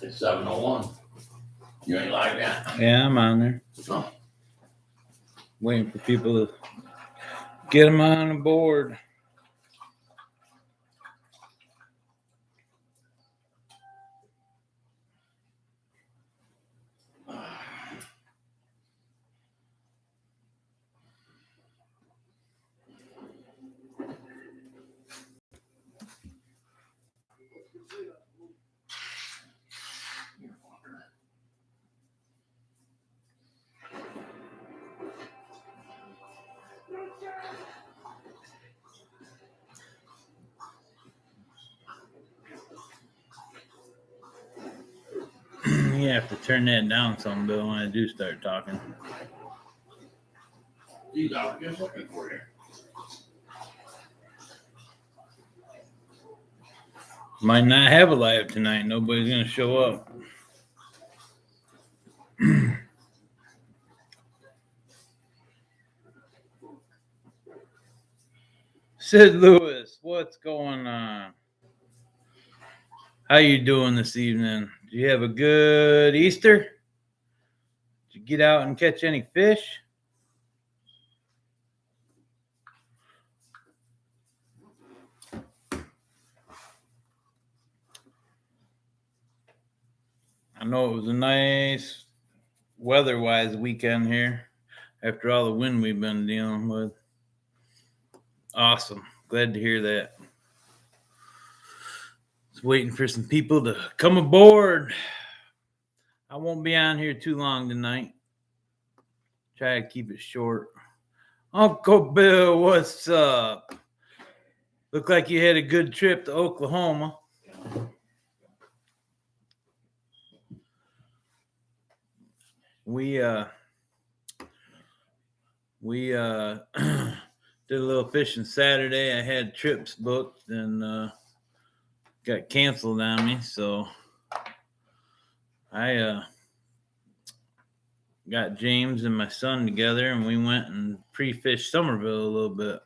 It's 7:01. You ain't live yet? Yeah, I'm on there. Oh. Waiting for people to get them on the board. You have to turn that down some, Bill, when I do start talking. These are just looking for you. Might not have a live tonight. Nobody's going to show up. Sid Lewis, what's going on? How you doing this evening? Did you have a good Easter? Did you get out and catch any fish? I know it was a nice weather-wise weekend here after all the wind we've been dealing with. Awesome. Glad to hear that. Just waiting for some people to come aboard. I won't be on here too long tonight. Try to keep it short. Uncle Bill, what's up? Look like you had a good trip to Oklahoma. We did a little fishing Saturday. I had trips booked and got canceled on me, so I got James and my son together and we went and pre-fished Somerville a little bit.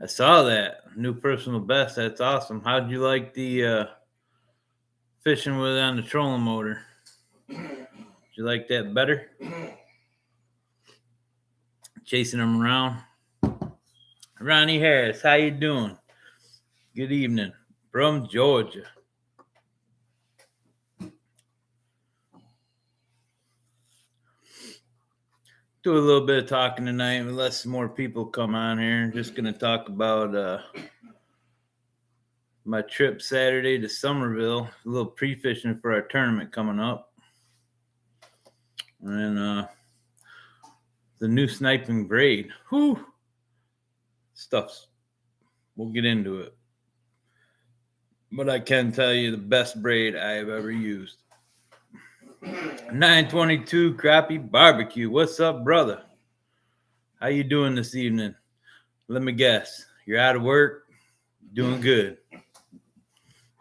I saw that new personal best. That's awesome. How'd you like the fishing with it on the trolling motor? Did you like that better? Chasing them around. Ronnie Harris, how you doing? Good evening from Georgia. Do a little bit of talking tonight. We'll let some more people come on here. I'm just going to talk about my trip Saturday to Somerville. A little pre-fishing for our tournament coming up. And the new sniping braid. Whew. Stuff's. We'll get into it. But I can tell you the best braid I have ever used. 922 Crappie Barbecue. What's up, brother? How you doing this evening? Let me guess. You're out of work? Doing good.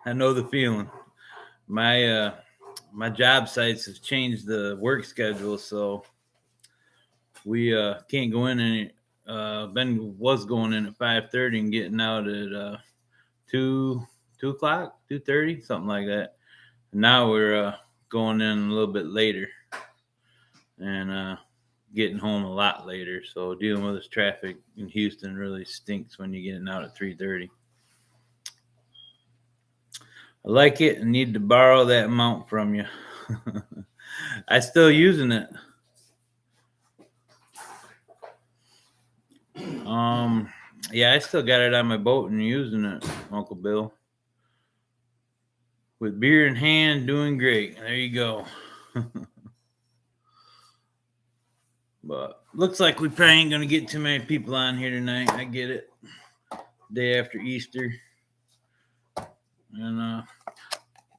I know the feeling. My job sites have changed the work schedule, so we can't go in any. Ben was going in at 5:30 and getting out at 2 o'clock, 2:30, something like that. And now we're going in a little bit later and getting home a lot later. So dealing with this traffic in Houston really stinks when you're getting out at 3:30. I like it and need to borrow that mount from you. I still using it. Yeah, I still got it on my boat and using it, Uncle Bill. With beer in hand, doing great. There you go. But looks like we probably ain't gonna get too many people on here tonight. I get it. Day after Easter. And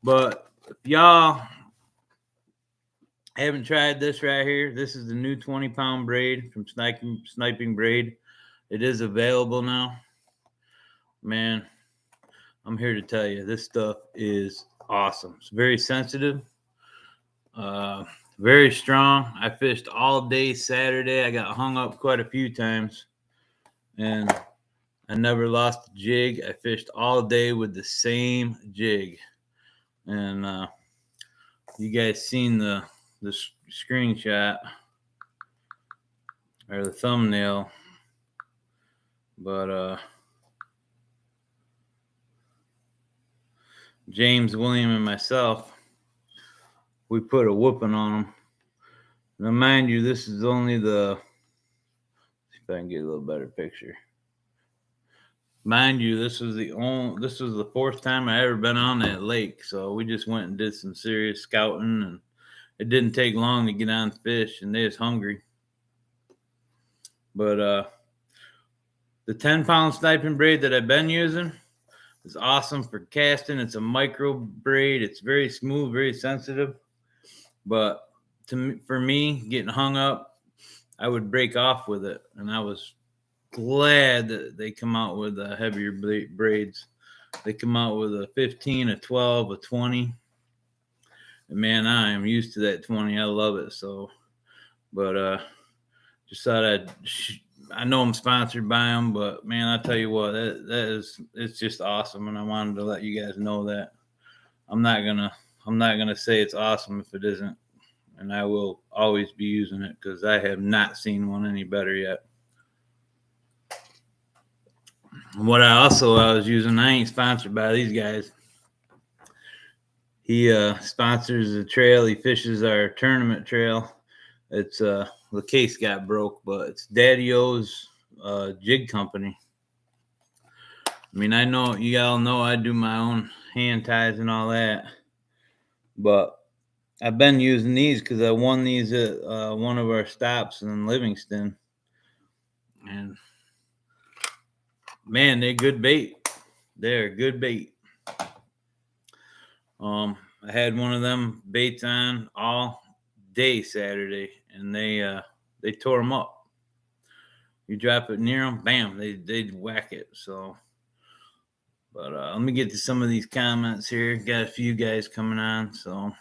but if y'all haven't tried this right here, this is the new 20-pound braid from Sniping Braid. It is available now. Man, I'm here to tell you, this stuff is awesome. It's very sensitive, very strong. I fished all day Saturday. I got hung up quite a few times, and I never lost a jig. I fished all day with the same jig. And you guys seen the screenshot or the thumbnail, but James, William, and myself, we put a whooping on them. Now, mind you, this is only the, see if I can get a little better picture. Mind you, this was the fourth time I ever been on that lake. So we just went and did some serious scouting, and it didn't take long to get on fish, and they was hungry. But the 10-pound sniping braid that I've been using is awesome for casting. It's a micro braid. It's very smooth, very sensitive. But for me, getting hung up, I would break off with it, and I was glad that they come out with heavier braids. They come out with a 15, a 12, a 20. And man, I am used to that 20. I love it. So, but just thought I know I'm sponsored by them, but man, I tell you what, it's just awesome, and I wanted to let you guys know that. I'm not gonna say it's awesome if it isn't, and I will always be using it because I have not seen one any better yet. What I was using, I ain't sponsored by these guys. He sponsors the trail. He fishes our tournament trail. It's the case got broke, but it's Daddy O's jig company. I mean, I know you all know I do my own hand ties and all that, but I've been using these because I won these at one of our stops in Livingston, and man, they're good bait. They're good bait. I had one of them baits on all day Saturday, and they tore them up. You drop it near them, bam, they'd whack it. So, but let me get to some of these comments here. Got a few guys coming on, so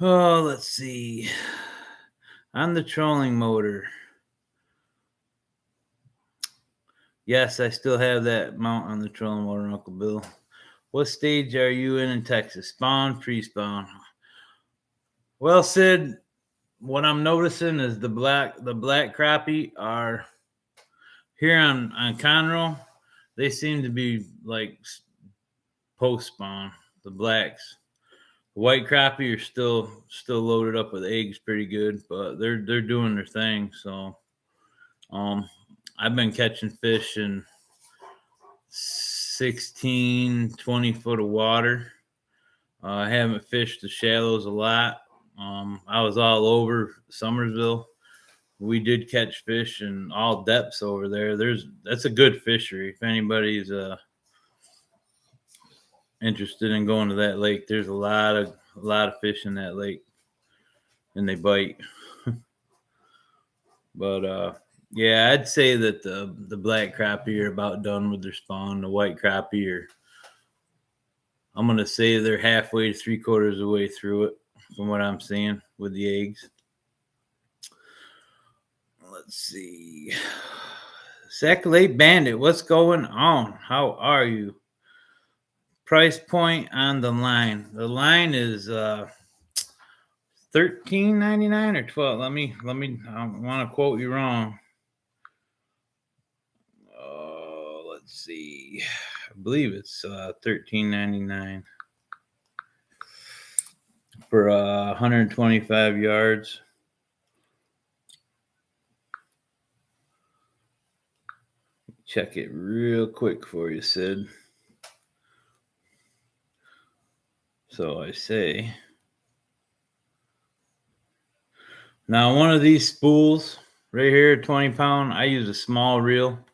let's see. On the trolling motor, yes, I still have that mount on the trolling motor, Uncle Bill. What stage are you in Texas? Spawn, pre-spawn? Well, Sid, what I'm noticing is the black crappie are here on Conroe. They seem to be like post spawn. The blacks, the white crappie are still loaded up with eggs, pretty good, but they're doing their thing. So, I've been catching fish in 16, 20 foot of water. I haven't fished the shallows a lot. I was all over Somerville. We did catch fish in all depths over there. That's a good fishery. If anybody's interested in going to that lake, there's a lot of fish in that lake, and they bite. But yeah, I'd say that the black crappie are about done with their spawn. The white crappie are, I'm gonna say they're halfway to 3/4 of the way through it, from what I'm seeing with the eggs. Let's see. Sac-Lake Bandit, what's going on? How are you? Price point on the line. The line is $13.99 or $12. Let me. I don't want to quote you wrong. Let's see. I believe it's $13.99 for 125 yards. Check it real quick for you, Sid. So I say. Now, one of these spools right here, 20-pound, I use a small reel.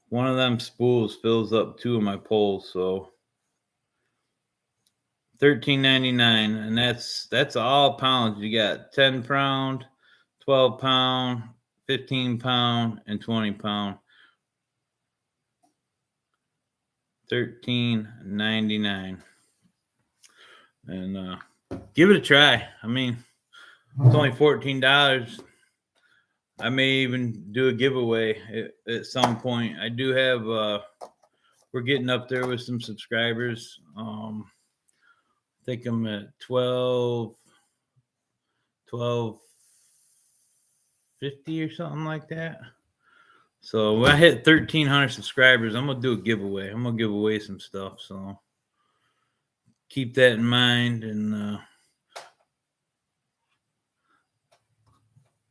One of them spools fills up 2 of my poles, so $13.99, and that's all pounds. You got 10-pound, 12-pound, 15-pound, and 20-pound. $13.99, and give it a try. I mean, it's only $14. I may even do a giveaway at some point. I do have we're we're getting up there with some subscribers. I think I'm at 1250 or something like that. So when I hit 1,300 subscribers, I'm gonna do a giveaway. I'm gonna give away some stuff. So keep that in mind, and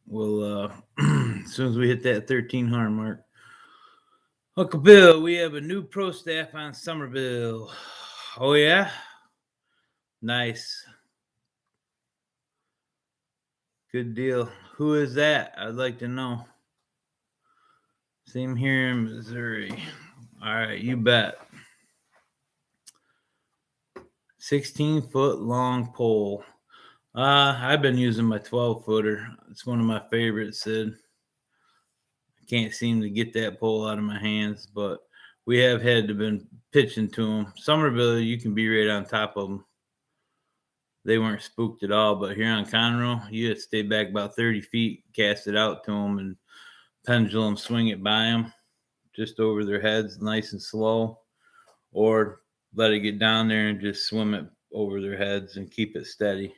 we'll as soon as we hit that 1,300 mark. Uncle Bill, we have a new pro staff on Somerville. Oh yeah, nice, good deal. Who is that? I'd like to know. Same here in Missouri. All right, you bet. 16-foot long pole. I've been using my 12-footer. It's one of my favorites, Sid. I can't seem to get that pole out of my hands, but we have had to been pitching to them. Somerville, you can be right on top of them. They weren't spooked at all, but here on Conroe, you had to stay back about 30 feet, cast it out to them, and pendulum swing it by them just over their heads, nice and slow, or let it get down there and just swim it over their heads and keep it steady,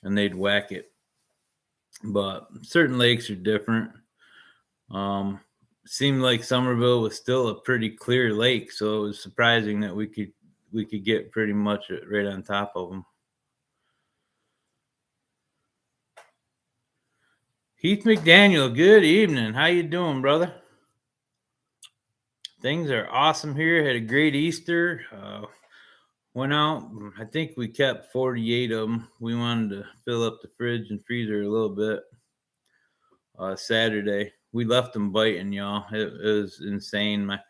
and they'd whack it. But certain lakes are different. Seemed like Somerville was still a pretty clear lake, so it was surprising that we could get pretty much right on top of them. Heath McDaniel, good evening. How you doing, brother? Things are awesome here. Had a great Easter. Went out. I think we kept 48 of them. We wanted to fill up the fridge and freezer a little bit. Saturday, we left them biting, y'all. It was insane. My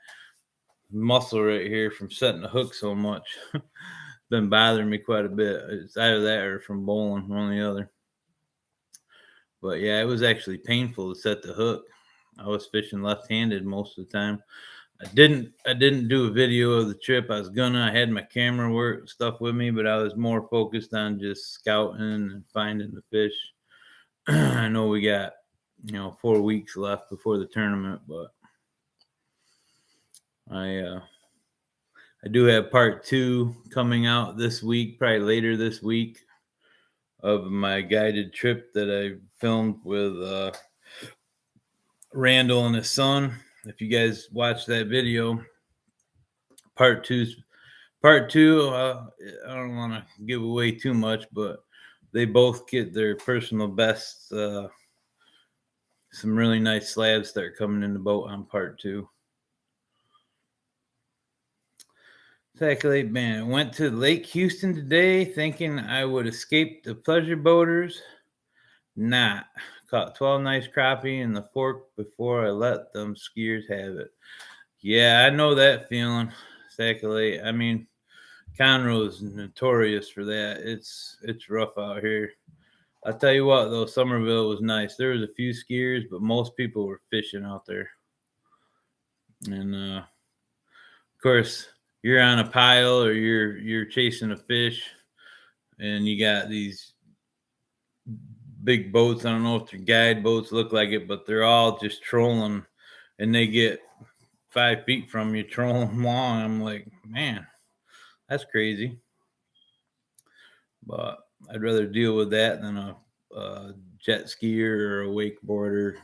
muscle right here from setting the hook so much been bothering me quite a bit. It's either that or from bowling, one or the other. But yeah, it was actually painful to set the hook. I was fishing left-handed most of the time. I didn't do a video of the trip. I was gonna. I had my camera work stuff with me, but I was more focused on just scouting and finding the fish. I know we got 4 weeks left before the tournament, but I do have part 2 coming out this week, probably later this week, of my guided trip that I filmed with Randall and his son. If you guys watch that video, part two, I don't want to give away too much, but they both get their personal best. Some really nice slabs start coming in the boat on part 2. Exactly, man. Went to Lake Houston today thinking I would escape the pleasure boaters. Not. Caught 12 nice crappie in the fork before I let them skiers have it. Yeah, I know that feeling. Exactly. I mean, Conroe is notorious for that. It's rough out here. I'll tell you what, though, Somerville was nice. There was a few skiers, but most people were fishing out there. And of course, you're on a pile or you're chasing a fish, and you got these big boats. I don't know if they're guide boats, look like it, but they're all just trolling, and they get 5 feet from you trolling along. I'm like, man, that's crazy. But I'd rather deal with that than a jet skier or a wakeboarder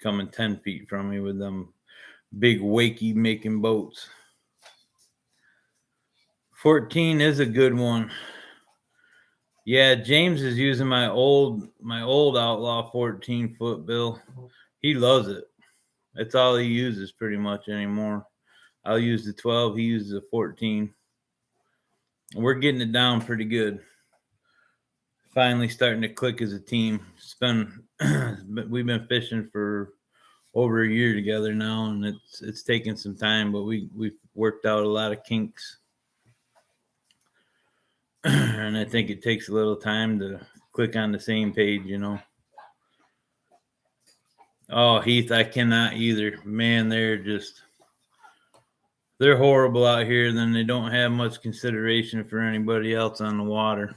coming 10 feet from me with them big wakey making boats. 14 is a good one. Yeah, James is using my old Outlaw 14-foot, Bill. He loves it. That's all he uses pretty much anymore. I'll use the 12. He uses a 14. We're getting it down pretty good. Finally starting to click as a team. We've been fishing for over a year together now, and it's taken some time, but we've worked out a lot of kinks. And I think it takes a little time to click on the same page, Oh, Heath, I cannot either. Man, they're horrible out here. Then they don't have much consideration for anybody else on the water.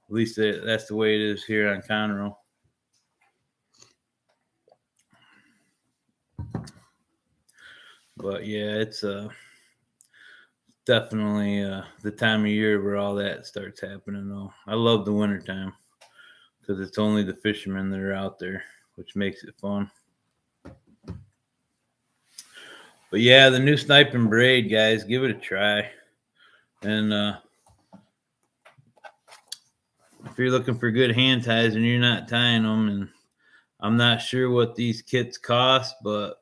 At least that's the way it is here on Conroe. But yeah, it's definitely the time of year where all that starts happening though. I love the wintertime because it's only the fishermen that are out there, which makes it fun. But yeah, the new sniping braid, guys, give it a try. And if you're looking for good hand ties and you're not tying them, and I'm not sure what these kits cost, but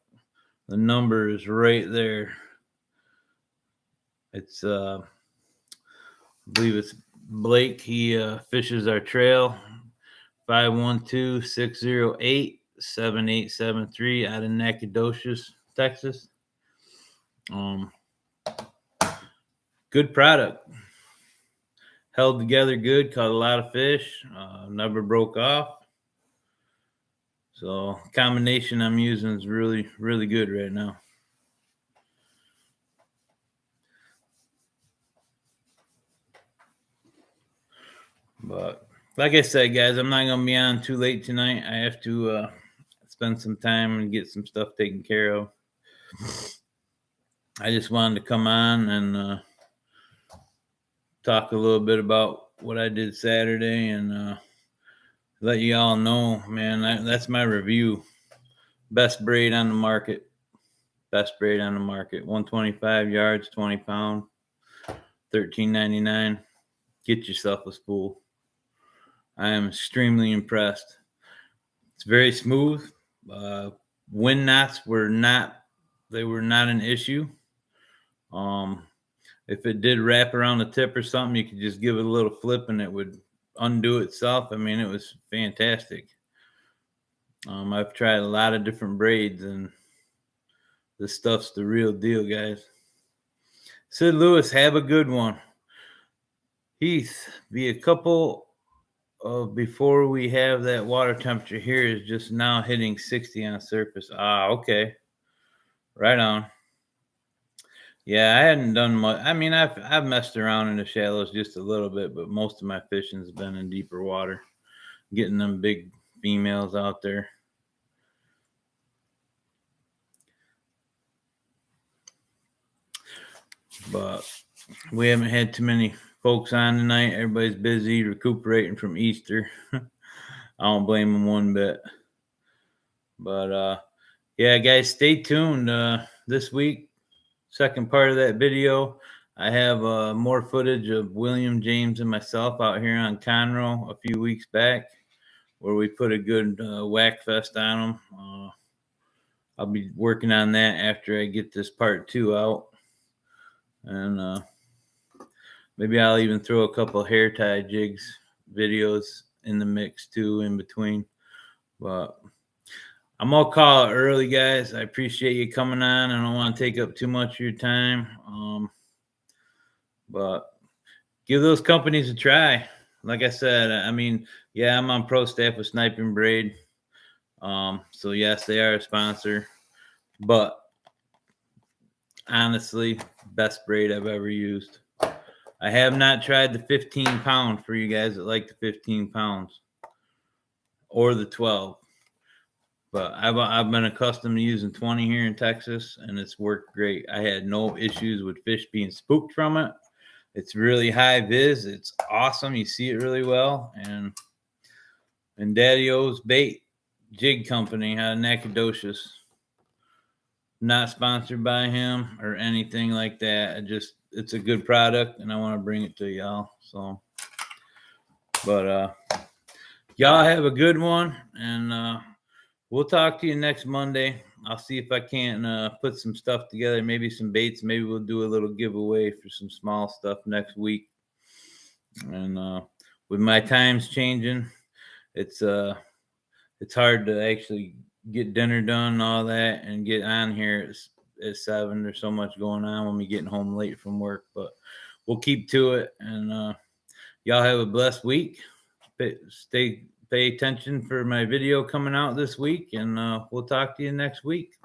the number is right there. It's I believe it's Blake. He fishes our trail, 512-608-7873 out of Nacogdoches, Texas. Good product. Held together good, caught a lot of fish, never broke off. So combination I'm using is really, really good right now. But like I said, guys, I'm not gonna be on too late tonight. I have to spend some time and get some stuff taken care of. I just wanted to come on and talk a little bit about what I did Saturday and let you all know, man, that's my review. Best braid on the market. Best braid on the market. 125 yards, 20 pound, $13.99. Get yourself a spool. I am extremely impressed. It's very smooth. Wind knots were not an issue. If it did wrap around the tip or something, you could just give it a little flip and it would undo itself. I mean, it was fantastic. I've tried a lot of different braids and this stuff's the real deal, guys. Sid Lewis, have a good one. Heath, be a couple of before we have that water temperature here is just now hitting 60 on surface. Okay. Right on. Yeah, I hadn't done much. I mean, I've messed around in the shallows just a little bit, but most of my fishing has been in deeper water, getting them big females out there. But we haven't had too many folks on tonight. Everybody's busy recuperating from Easter. I don't blame them one bit. But yeah, guys, stay tuned. This week, second part of that video, I have more footage of William, James, and myself out here on Conroe a few weeks back, where we put a good whack fest on them. I'll be working on that after I get this part 2 out. And maybe I'll even throw a couple hair tie jigs videos in the mix too in between. But I'm gonna call it early, guys. I appreciate you coming on. I don't want to take up too much of your time. But give those companies a try. Like I said, I mean, yeah, I'm on pro staff with Sniping Braid. So yes, they are a sponsor. But honestly, best braid I've ever used. I have not tried the 15 pound for you guys that like the 15 pounds or the 12. But I've been accustomed to using 20 here in Texas, and it's worked great. I had no issues with fish being spooked from it. It's really high vis. It's awesome. You see it really well. And Daddy O's Bait Jig Company out of Nacogdoches. Not sponsored by him or anything like that. It's a good product, and I want to bring it to y'all. So, but y'all have a good one, and we'll talk to you next Monday. I'll see if I can put some stuff together, maybe some baits. Maybe we'll do a little giveaway for some small stuff next week. And with my times changing, it's hard to actually get dinner done and all that and get on here at 7. There's so much going on when we getting home late from work, but we'll keep to it. And y'all have a blessed week. Pay attention for my video coming out this week, and we'll talk to you next week.